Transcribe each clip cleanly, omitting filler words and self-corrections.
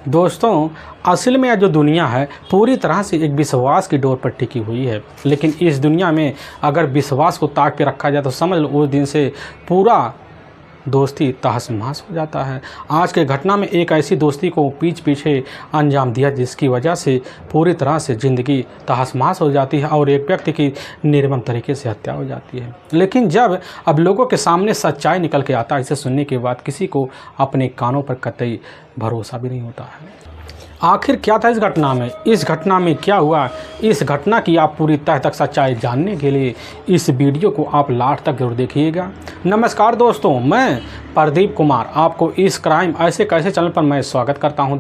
दोस्तों, असल में यह जो दुनिया है पूरी तरह से एक विश्वास की डोर पर टिकी हुई है। लेकिन इस दुनिया में अगर विश्वास को ताक पे रखा जाए तो समझ लो उस दिन से पूरा दोस्ती तहस-नहस हो जाता है। आज के घटना में एक ऐसी दोस्ती को पीछे अंजाम दिया जिसकी वजह से पूरी तरह से ज़िंदगी तहस-नहस हो जाती है और एक व्यक्ति की निर्मम तरीके से हत्या हो जाती है। लेकिन जब अब लोगों के सामने सच्चाई निकल के आता है, इसे सुनने के बाद किसी को अपने कानों पर कतई भरोसा भी नहीं होता है। आखिर क्या था इस घटना में, इस घटना में क्या हुआ, इस घटना की आप पूरी तह तक सच्चाई जानने के लिए इस वीडियो को आप लास्ट तक जरूर देखिएगा। नमस्कार दोस्तों, मैं प्रदीप कुमार आपको इस क्राइम ऐसे कैसे चैनल पर मैं स्वागत करता हूं।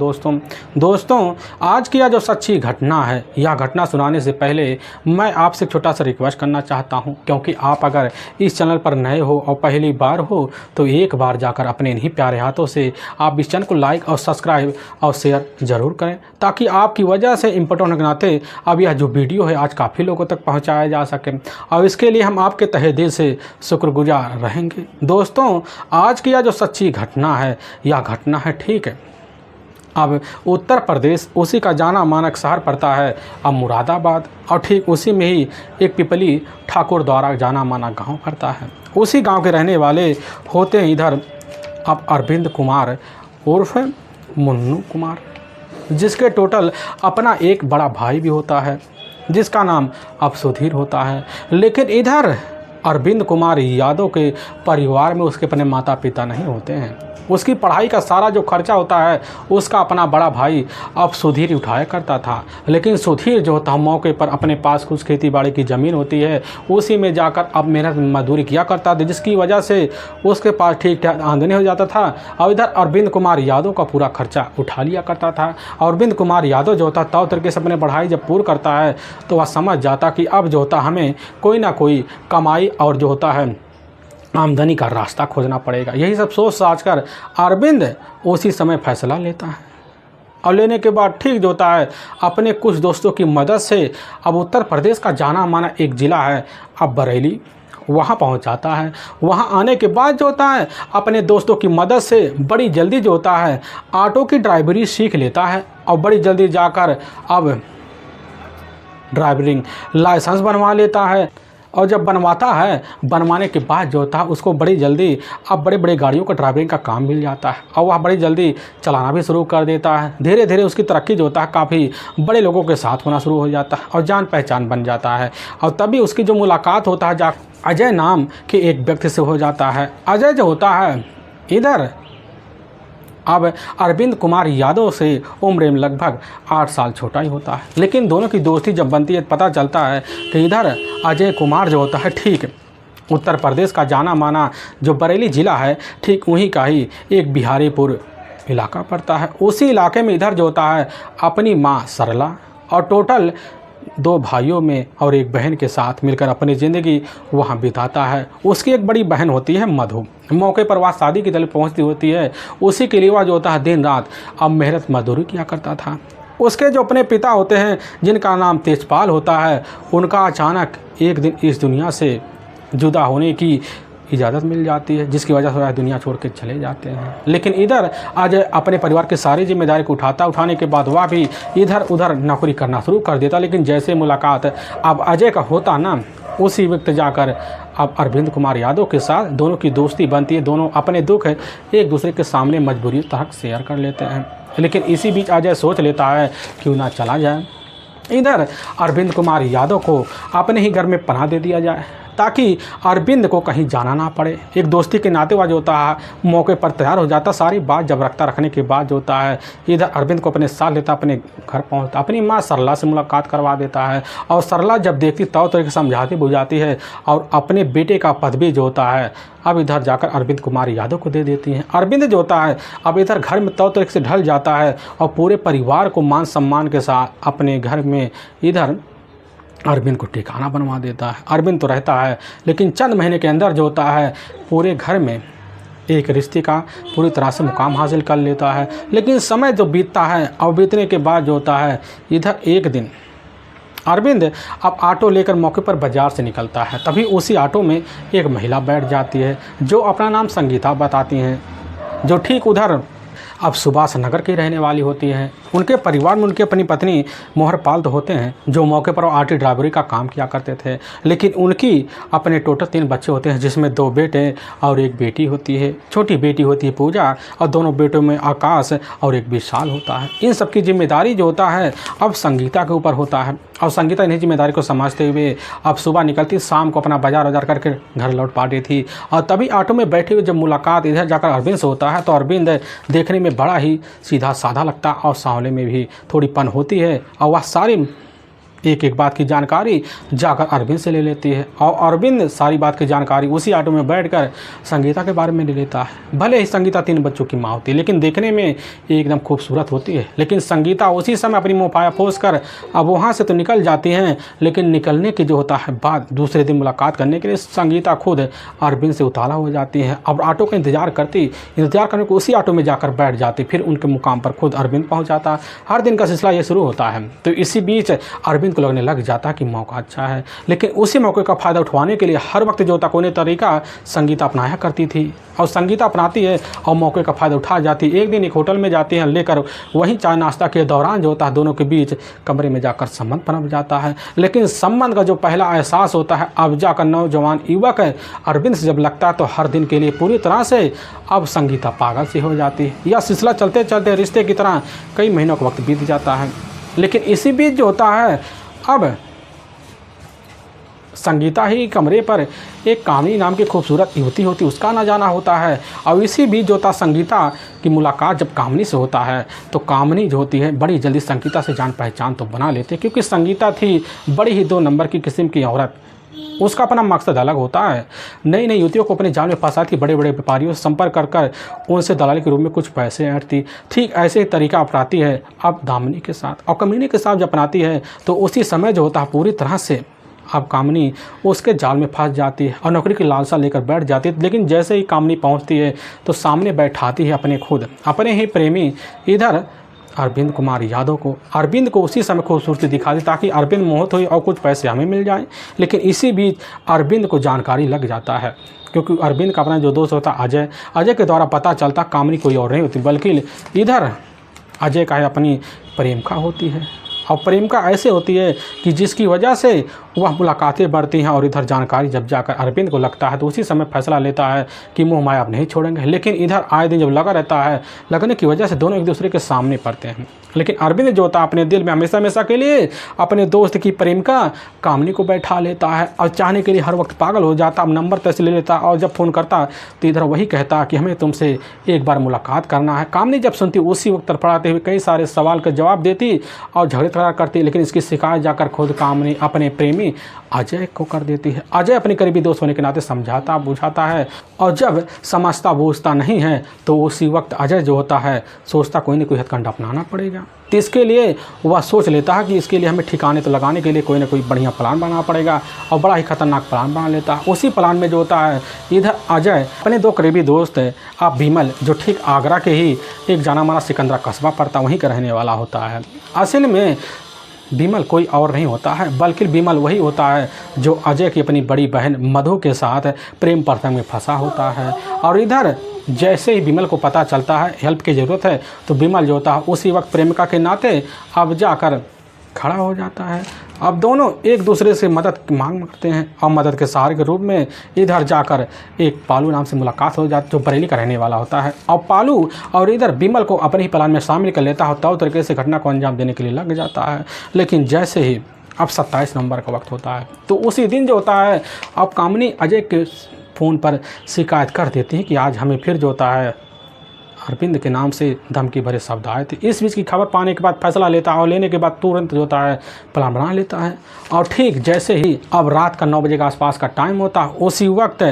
दोस्तों आज की यह जो सच्ची घटना है, यह घटना सुनाने से पहले मैं आपसे छोटा सा रिक्वेस्ट करना चाहता हूं, क्योंकि आप अगर इस चैनल पर नए हो और पहली बार हो तो एक बार जाकर अपने इन्हीं प्यारे हाथों से आप इस चैनल को लाइक और सब्सक्राइब और शेयर ज़रूर करें, ताकि आपकी वजह से इम्पोर्टेंट होने के नाते अब यह जो वीडियो है आज काफ़ी लोगों तक पहुंचाया जा सके, और इसके लिए हम आपके तहे दिल से शुक्रगुजार रहेंगे। दोस्तों आज की यह जो सच्ची घटना है, यह घटना है ठीक है अब उत्तर प्रदेश, उसी का जाना माना शहर पड़ता है अब मुरादाबाद, और ठीक उसी में ही एक पिपली ठाकुर द्वारा जाना माना गाँव पड़ता है। उसी गाँव के रहने वाले होते हैं इधर अब अरविंद कुमार उर्फ मुन्नू कुमार, जिसके टोटल अपना एक बड़ा भाई भी होता है जिसका नाम अब सुधीर होता है। लेकिन इधर अरविंद कुमार यादव के परिवार में उसके अपने माता पिता नहीं होते हैं। उसकी पढ़ाई का सारा जो खर्चा होता है उसका अपना बड़ा भाई अब सुधीर उठाया करता था। लेकिन सुधीर जो होता मौके पर अपने पास कुछ खेती बाड़ी की ज़मीन होती है उसी में जाकर अब मेहनत मजदूरी किया करता था, जिसकी वजह से उसके पास ठीक ठाक आमदनी हो जाता था। और इधर अरविंद कुमार यादव का पूरा खर्चा उठा लिया करता था। अरविंद कुमार यादव जो होता तौ तरीके से अपने पढ़ाई जब पूर्ण करता है तो वह समझ जाता कि अब जो होता हमें कोई ना कोई कमाई और जो होता है आमदनी का रास्ता खोजना पड़ेगा। यही सब सोच साच कर अरविंद उसी समय फैसला लेता है, और लेने के बाद ठीक जो होता है अपने कुछ दोस्तों की मदद से अब उत्तर प्रदेश का जाना माना एक ज़िला है अब बरेली, वहाँ पहुँच जाता है। वहाँ आने के बाद जो होता है अपने दोस्तों की मदद से बड़ी जल्दी जो होता है ऑटो की ड्राइवरी सीख लेता है, और बड़ी जल्दी जाकर अब ड्राइवरिंग लाइसेंस बनवा लेता है। और जब बनवाता है, बनवाने के बाद जो होता है उसको बड़ी जल्दी अब बड़े बड़े गाड़ियों का ड्राइविंग का काम मिल जाता है, और वह बड़ी जल्दी चलाना भी शुरू कर देता है। धीरे धीरे उसकी तरक्की जो होता है काफ़ी बड़े लोगों के साथ होना शुरू हो जाता है और जान पहचान बन जाता है। और तभी उसकी जो मुलाकात होता है अजय नाम के एक व्यक्ति से हो जाता है। अजय जो होता है इधर अब अरविंद कुमार यादव से उम्र में लगभग 8 साल छोटा ही होता है। लेकिन दोनों की दोस्ती जब बनती है पता चलता है कि इधर अजय कुमार जो होता है ठीक उत्तर प्रदेश का जाना माना जो बरेली ज़िला है ठीक वहीं का ही एक बिहारीपुर इलाका पड़ता है। उसी इलाके में इधर जो होता है अपनी माँ सरला और टोटल 2 भाइयों में और एक बहन के साथ मिलकर अपनी ज़िंदगी वहाँ बिताता है। उसकी एक बड़ी बहन होती है मधु, मौके पर वह शादी की तरफ पहुँचती होती है। उसी के लिए वह जो होता है दिन रात अब मेहनत मजदूरी किया करता था। उसके जो अपने पिता होते हैं जिनका नाम तेजपाल होता है, उनका अचानक एक दिन इस दुनिया से जुदा होने की इजाज़त मिल जाती है, जिसकी वजह से वह दुनिया छोड़ के चले जाते हैं। लेकिन इधर अजय अपने परिवार की सारी जिम्मेदारी को उठाने के बाद वह भी इधर उधर नौकरी करना शुरू कर देता। लेकिन जैसे मुलाकात अब अजय का होता ना, उसी वक्त जाकर अब अरविंद कुमार यादव के साथ दोनों की दोस्ती बनती है। दोनों अपने दुख एक दूसरे के सामने मजबूरी तक शेयर कर लेते हैं। लेकिन इसी बीच अजय सोच लेता है क्यों ना चला जाए, इधर अरविंद कुमार यादव को अपने ही घर में पनाह दे दिया जाए ताकि अरविंद को कहीं जाना ना पड़े। एक दोस्ती के नाते हुआ जो होता है मौके पर तैयार हो जाता। सारी बात जब रखने के बाद जो होता है इधर अरविंद को अपने साथ लेता, अपने घर पहुंचता, अपनी माँ सरला से मुलाकात करवा देता है। और सरला जब देखती तौ तरीके से समझाती बुझाती है और अपने बेटे का पदवी जो होता है अब इधर जाकर अरविंद कुमार यादव को दे देती हैं। अरविंद जो होता है अब इधर घर में तौ तरीके से ढल जाता है और पूरे परिवार को मान सम्मान के साथ अपने घर में इधर अरविंद को ठिकाना बनवा देता है। अरविंद तो रहता है, लेकिन चंद महीने के अंदर जो होता है पूरे घर में एक रिश्ते का पूरी तरह से मुकाम हासिल कर लेता है। लेकिन समय जो बीतता है और बीतने के बाद जो होता है इधर एक दिन अरविंद अब ऑटो लेकर मौके पर बाज़ार से निकलता है। तभी उसी ऑटो में एक महिला बैठ जाती है जो अपना नाम संगीता बताती हैं, जो ठीक उधर अब सुभाष नगर की रहने वाली होती हैं। उनके परिवार में उनकी अपनी पत्नी मोहरपाल तो होते हैं, जो मौके पर आरटी ड्राइवरी का काम किया करते थे। लेकिन उनकी अपने टोटल 3 बच्चे होते हैं, जिसमें 2 बेटे और 1 बेटी होती है। छोटी बेटी होती है पूजा और दोनों बेटों में आकाश और 1 विशाल होता है। इन सब की जिम्मेदारी जो होता है अब संगीता के ऊपर होता है। और संगीता इन्हीं जिम्मेदारी को समझते हुए अब सुबह निकलती, शाम को अपना बाजार करके घर लौट पाती थी। और तभी ऑटो में बैठे हुए जब मुलाकात इधर जाकर अरविंद से होता है, तो अरविंद देखने में बड़ा ही सीधा साधा लगता और सांवले में भी थोड़ी पन होती है। और वह सारी एक एक बात की जानकारी जाकर अरविंद से ले लेती है। और अरविंद सारी बात की जानकारी उसी ऑटो में बैठकर संगीता के बारे में ले लेता है। भले ही संगीता 3 बच्चों की माँ होती है, लेकिन देखने में एकदम खूबसूरत होती है। लेकिन संगीता उसी समय अपनी मुँह पोंछ कर अब वहाँ से तो निकल जाती हैं, लेकिन निकलने की जो होता है बाद दूसरे दिन मुलाकात करने के लिए संगीता खुद अरविंद से उताला हो जाती है। अब ऑटो का इंतजार करने को उसी ऑटो में जाकर बैठ जाती। फिर उनके मुकाम पर खुद अरविंद पहुँच जाता। हर दिन का सिलसिला ये शुरू होता है। तो इसी बीच अरविंद को लगने लग जाता कि मौका अच्छा है, लेकिन उसी मौके का फ़ायदा उठवाने के लिए हर वक्त जो कोई तरीका संगीता अपनाया करती थी। और संगीता अपनाती है और मौके का फ़ायदा उठा जाती है। एक दिन एक होटल में जाती हैं, लेकर वहीं चाय नाश्ता के दौरान जो होता है दोनों के बीच कमरे में जाकर संबंध बन जाता है। लेकिन संबंध का जो पहला एहसास होता है अब जाकर नौजवान युवक अरविंद से जब लगता है, तो हर दिन के लिए पूरी तरह से अब संगीता पागल सी हो जाती है। यह सिलसिला चलते चलते रिश्ते की तरह कई महीनों का वक्त बीत जाता है। लेकिन इसी बीच जो होता है अब संगीता ही कमरे पर एक कामनी नाम की खूबसूरत युवती होती, उसका ना जाना होता है। और इसी बीच जो होता संगीता की मुलाकात जब कामनी से होता है, तो कामनी जो होती है बड़ी जल्दी संगीता से जान पहचान तो बना लेते, क्योंकि संगीता थी बड़ी ही 2 नंबर की किस्म की औरत। उसका अपना मकसद अलग होता है। नई नई युवतियों को अपने जाल में फंसाती, बड़े बड़े व्यापारियों से संपर्क कर उनसे दलाली के रूप में कुछ पैसे ऐंठती। ठीक ऐसे ही तरीका अपनाती है अब दामिनी के साथ। और कमीनी के साथ जब अपनाती है, तो उसी समय जो होता है पूरी तरह से अब कामनी उसके जाल में फंस जाती है और नौकरी की लालसा लेकर बैठ जाती है। लेकिन जैसे ही कामनी पहुंचती है, तो सामने बैठाती है अपने ही प्रेमी इधर अरविंद कुमार यादव को। अरविंद को उसी समय खूबसूरती दिखा दी, ताकि अरविंद मोहित हुई और कुछ पैसे हमें मिल जाएं। लेकिन इसी बीच अरविंद को जानकारी लग जाता है, क्योंकि अरविंद का अपना जो दोस्त होता है अजय के द्वारा पता चलता कामनी कोई और नहीं होती, बल्कि इधर अजय का अपनी प्रेमिका होती है। और प्रेमिका ऐसे होती है कि जिसकी वजह से वह मुलाकातें बढ़ती हैं। और इधर जानकारी जब जाकर अरविंद को लगता है, तो उसी समय फैसला लेता है कि मोह माया अब नहीं छोड़ेंगे। लेकिन इधर आए दिन जब लगा रहता है, लगने की वजह से दोनों एक दूसरे के सामने पड़ते हैं। लेकिन अरविंद जो होता है अपने दिल में हमेशा के लिए अपने दोस्त की प्रेमिका कामनी को बैठा लेता है और चाहने के लिए हर वक्त पागल हो जाता। अब नंबर तैसे ले लेता और जब फ़ोन करता तो इधर वही कहता कि हमें तुमसे एक बार मुलाकात करना है। कामनी जब सुनती उसी वक्त तड़फड़ाते हुए कई सारे सवाल का जवाब देती और झगड़े करती। लेकिन इसकी शिकायत जाकर खुद कामनी अपने प्रेमी अजय को कर देती है। अजय अपने करीबी दोस्त होने के नाते समझाता बुझाता है, और जब समझता बूझता नहीं है, तो उसी वक्त अजय जो होता है सोचता कोई ना कोई हथकंडा अपनाना पड़ेगा। तो इसके लिए वह सोच लेता है कि इसके लिए हमें ठिकाने तो लगाने के लिए कोई ना कोई बढ़िया प्लान बनाना पड़ेगा, और बड़ा ही खतरनाक प्लान बना लेता है। उसी प्लान में जो होता है इधर अजय अपने 2 करीबी दोस्त है आप विमल, जो ठीक आगरा के ही एक जाना माना सिकंदरा कस्बा पड़ता वहीं का रहने वाला होता है। असल में विमल कोई और नहीं होता है, बल्कि विमल वही होता है जो अजय की अपनी बड़ी बहन मधु के साथ प्रेम प्रसंग में फंसा होता है। और इधर जैसे ही विमल को पता चलता है हेल्प की ज़रूरत है, तो विमल जो होता है उसी वक्त प्रेमिका के नाते अब जाकर खड़ा हो जाता है। अब दोनों एक दूसरे से मदद की मांग करते हैं, और मदद के सहारे के रूप में इधर जाकर एक पालू नाम से मुलाकात हो जाती, जो बरेली का रहने वाला होता है। और पालू और इधर विमल को अपने ही प्लान में शामिल कर लेता है, तो तरीके से घटना को अंजाम देने के लिए लग जाता है। लेकिन जैसे ही अब 27 नवंबर का वक्त होता है, तो उसी दिन जो होता है अब कामनी अजय के फ़ोन पर शिकायत कर देती है कि आज हमें फिर जो होता है अरविंद के नाम से धमकी भरे शब्द आए थे। इस बीच की खबर पाने के बाद फैसला लेता है, और लेने के बाद तुरंत जो होता है प्लान बना लेता है। और ठीक जैसे ही अब रात का 9 बजे के आसपास का टाइम होता है, उसी वक्त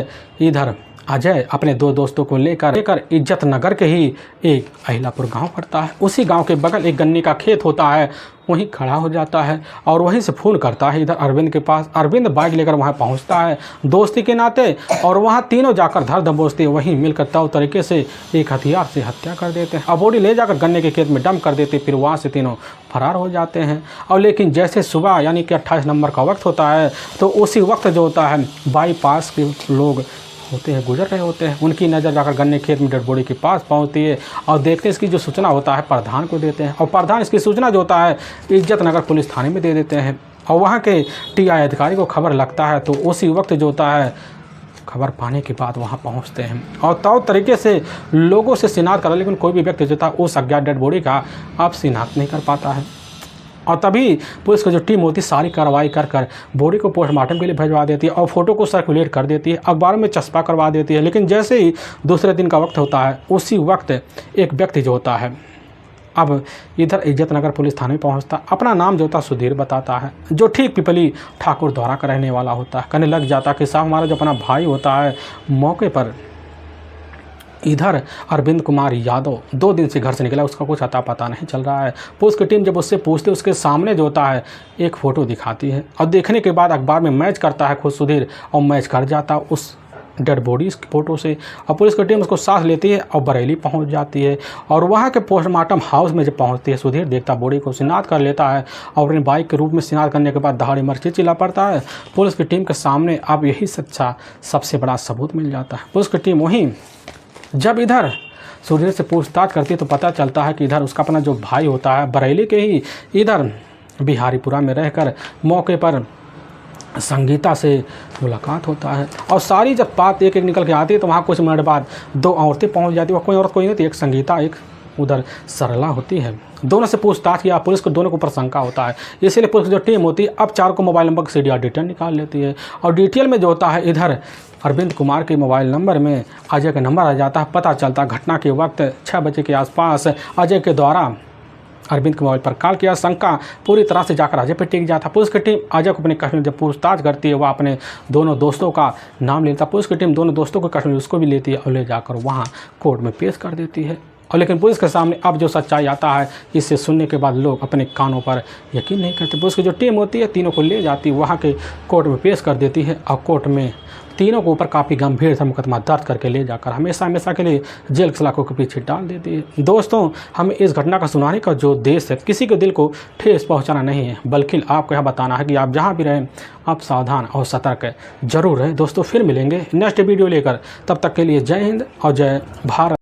इधर अजय अपने 2 दोस्तों को लेकर इज्जत नगर के ही एक अहिलापुर गांव पड़ता है। उसी गांव के बगल एक गन्ने का खेत होता है, वहीं खड़ा हो जाता है और वहीं से फ़ोन करता है इधर अरविंद के पास। अरविंद बाइक लेकर वहाँ पहुँचता है दोस्ती के नाते, और वहाँ तीनों जाकर धर दबोचते वहीं मिलकर तौर तरीके से एक हथियार से हत्या कर देते हैं। अब बॉडी ले जाकर गन्ने के खेत में डंप कर देते, फिर वहाँ से तीनों फरार हो जाते हैं। और लेकिन जैसे सुबह यानी कि 28 नवंबर का वक्त होता है, तो उसी वक्त जो होता है बाईपास के लोग होते हैं, गुजर रहे होते हैं। उनकी नज़र जाकर गन्ने खेत में डेड बॉडी के पास पहुंचती है और देखते हैं इसकी जो सूचना होता है प्रधान को देते हैं और प्रधान इसकी सूचना जो होता है इज्जत नगर पुलिस थाने में दे देते हैं और वहाँ के टीआई अधिकारी को खबर लगता है तो उसी वक्त जो होता है खबर पाने के बाद वहाँ पहुँचते हैं और तौर तरीके से लोगों से शिनाख्त करा, लेकिन कोई भी व्यक्ति जो था उस अज्ञात डेड बॉडी का अब शिनाख्त नहीं कर पाता है। और तभी पुलिस की जो टीम होती है सारी कार्रवाई कर बॉडी को पोस्टमार्टम के लिए भिजवा देती है और फोटो को सर्कुलेट कर देती है, अखबारों में चस्पा करवा देती है। लेकिन जैसे ही दूसरे दिन का वक्त होता है उसी वक्त एक व्यक्ति जो होता है अब इधर इज्जत नगर पुलिस थाने पहुंचता, अपना नाम जो होता सुधीर बताता है, जो ठीक पिपली ठाकुर द्वारा का रहने वाला होता है। कहने लग जाता कि साहब हमारा जो अपना भाई होता है मौके पर इधर अरविंद कुमार यादव 2 दिन से घर से निकला, उसका कुछ अता पता नहीं चल रहा है। पुलिस की टीम जब उससे पूछती है उसके सामने जो होता है एक फ़ोटो दिखाती है और देखने के बाद अखबार में मैच करता है खुद सुधीर और मैच कर जाता उस डेड बॉडी की फ़ोटो से और पुलिस की टीम उसको साथ लेती है और बरेली पहुंच जाती है और वहां के पोस्टमार्टम हाउस में जब पहुंचती है सुधीर देखता बॉडी को शिनाख्त कर लेता है और अपनी बाइक के रूप में शिनाख्त करने के बाद दहाड़ी मर्ची चिल्ला पड़ता है। पुलिस की टीम के सामने अब यही सच्चा सबसे बड़ा सबूत मिल जाता है। पुलिस की टीम वहीं जब इधर सुधीर से पूछताछ करती है तो पता चलता है कि इधर उसका अपना जो भाई होता है बरेली के ही इधर बिहारीपुरा में रहकर मौके पर संगीता से मुलाकात होता है और सारी जब बात एक एक निकल के आती है तो वहाँ कुछ मिनट बाद 2 औरतें पहुँच जाती है और कोई औरत कोई नहीं थी, एक संगीता एक उधर सरला होती है। दोनों से पूछताछ किया, पुलिस को दोनों के ऊपर शंका होता है, इसीलिए पुलिस की जो टीम होती है अब 4 को मोबाइल नंबर की CDR डिटेल निकाल लेती है और डिटेल में जो होता है इधर अरविंद कुमार के मोबाइल नंबर में अजय का नंबर आ जाता है। पता चलता घटना के वक्त 6 बजे के आसपास अजय के द्वारा अरविंद के मोबाइल पर कॉल किया। शंका पूरी तरह से जाकर अजय पर टिक जाता। पुलिस की टीम अजय को अपने कश्मीर जब पूछताछ करती है वह अपने दोनों दोस्तों का नाम लेता। पुलिस की टीम दोनों दोस्तों को कश्मीर उसको भी लेती है और ले जाकर वहाँ कोर्ट में पेश कर देती है। और लेकिन पुलिस के सामने अब जो सच्चाई आता है इसे सुनने के बाद लोग अपने कानों पर यकीन नहीं करते। पुलिस की जो टीम होती है तीनों को ले जाती है वहाँ के कोर्ट में पेश कर देती है और कोर्ट में तीनों के ऊपर काफ़ी गंभीर सा मुकदमा दर्ज करके ले जाकर हमेशा के लिए जेल की सलाखों के पीछे डाल देती है। दोस्तों हमें इस घटना का सुनाने का जो उद्देश्य है किसी के दिल को ठेस पहुंचाना नहीं है, बल्कि आपको यह बताना है कि आप जहां भी रहें आप सावधान और सतर्क जरूर रहें। दोस्तों फिर मिलेंगे नेक्स्ट वीडियो लेकर, तब तक के लिए जय हिंद और जय भारत।